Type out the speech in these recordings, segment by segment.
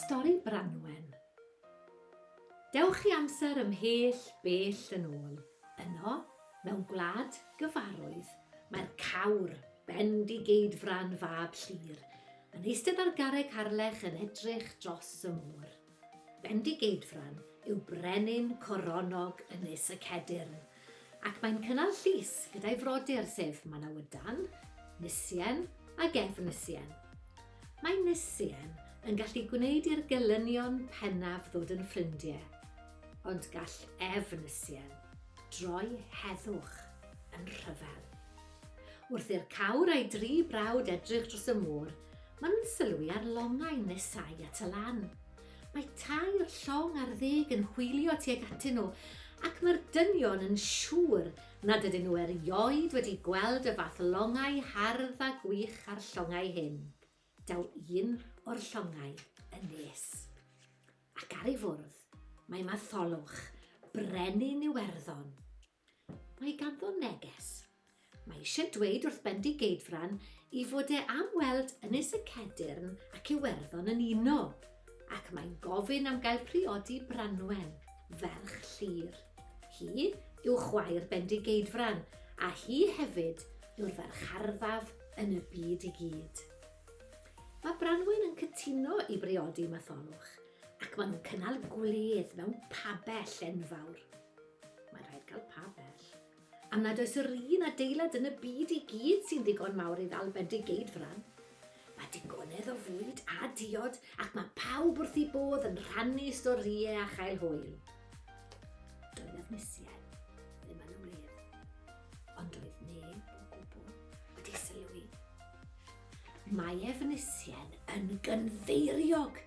Stori Branwen. Dewch i amser ymhell bell yn ôl. Yno, mewn gwlad gyfarwydd, mae'r cawr, bendigeidfran fab llir, yn eistedd ar garreg harlech yn edrych dros y môr. Bendigeidfran yw brenin coronog ynys y cedyrn, ac mae'n cynnal llys gyda'i frodyr sef Manawydan, Nisien a Gefnisien. Mae Nisien yn gallu gwneud i'r gelynion pennaf ddod yn ffrindiau, ond gall Efnisien droi heddwch yn rhyfel. Wrth i'r cawr a'i 3 brawd edrych dros y môr, maen nhw'n sylwi ar longau nesau at y lan. Mae tair llong ar 10 yn hwylio tuag atyn nhw, ac mae'r dynion yn siŵr nad ydyn nhw erioed wedi gweld y fath longau hardd a gwych ar llongau hyn. Daw un o'r llongau yn nes. Ac ar ei fwrdd, mae Matholwch, brenin Iwerddon. Mae ganddo neges. Mae eisiau dweud wrth Bendigeidfran i fod e am weld ynys y cedyrn ac Iwerddon yn uno, ac mae'n gofyn am gael priodi Branwen, ferch llir. Hi yw chwaer Bendigeidfran, a hi hefyd yw'r ferch harddaf yn y byd i gyd. Mae Branwen yn cytuno i briodi Matholwch, ac maen nhw'n cynnal gwledd mewn pabell enfawr. Mae'n rhaid cael pabell, am nad oes yr un adeilad yn y byd i gyd sy'n ddigon mawr i ddal Bendigeidfran. Mae digonedd o fwyd a diod, ac mae pawb wrth ei bodd yn rhannu storïau a chael hwyl. Doedd Efnisien ddim yn ymwneud, ond doedd neb o gwbl wedi sylwi. Mae Efnisien yn gynfeiriog.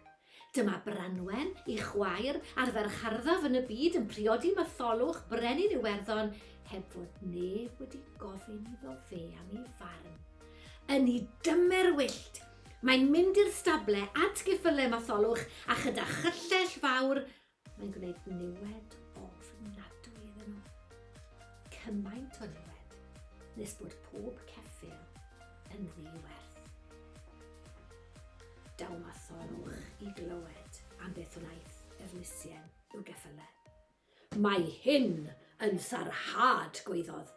Dyma Branwen, ei chwaer a'r ferch harddaf yn y byd yn priodi Matholwch, brenin Iwerddon, heb fod neb wedi gofyn iddo fe am ei farn. Yn ei dymer wyllt, mae'n mynd i'r stable at geffylau Matholwch a chyda chyllell fawr, mae'n gwneud niwed ofnadwy iddyn nhw. Cymaint o niwed, nes bod pob ceffyl yn ddiwerth. Daw Matholwch i glywed am beth wnaeth Efnisien i'w geffylau. Mae hyn yn sarhad, gwaeddodd.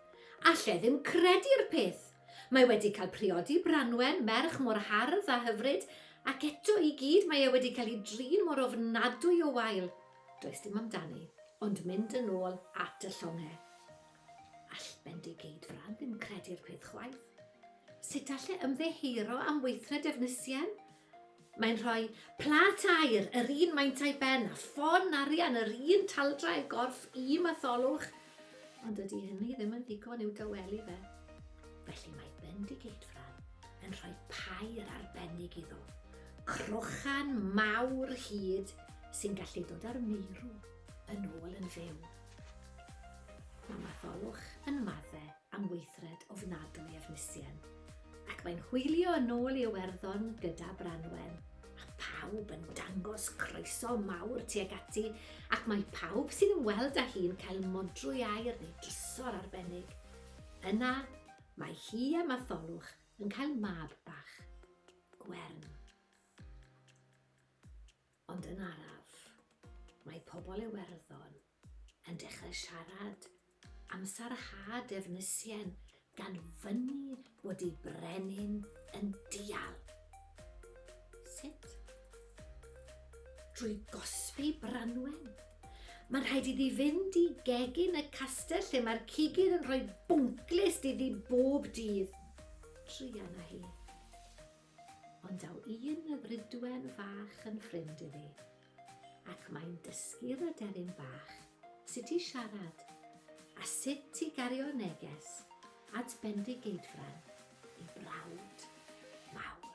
Alle ddim credu'r peth. Mae wedi cael priodi Branwen, merch mor hardd a hyfryd, ac eto i gyd mae e wedi cael ei drin mor ofnadwy o wael. Does dim amdani, ond mynd yn ôl at y llongau. All Bendigeidfran ddim credu'r peth chwaith. Sut alle ymddeheiro am weithred Efnisien? Mae'n rhoi plat air, yr un maint a'i ben, a ffon arian, yr un taldrau gorff i Matholwch, ond ydy hynny ddim yn ddigon i'w dywelu fe. Felly mae Bendigeidfran yn rhoi pair arbennig iddo, crwchan mawr hyd sy'n gallu dod ar meirw yn ôl yn fyw. Mae Matholwch yn maddau am weithred ofnadwy Efnisien, ac mae'n hwylio yn ôl i Iwerddon gyda Branwen, a pawb yn dangos croeso mawr tuag ati, ac mae pawb sy'n ymweld â hi'n cael modrwy air neu drysor arbennig. Yna, mae hi a Matholwch yn cael mab bach, Gwern. Ond yn araf, mae pobl Iwerddon yn dechrau siarad am sarhad Efnisien, gan fyny bod ei brenin yn dial. Sut? Drwy gosbi Branwen. Mae'n rhaid iddi fynd i gegin y castell lle mae'r cigir yn rhoi bwnglist iddi bob dydd. Trian â hi. Ond daw un lyfrydwen fach yn ffrind iddi, ac mae'n dysgu'r aderyn bach sut i siarad a sut i gario neges at Bendigeidfran i brawd mawr.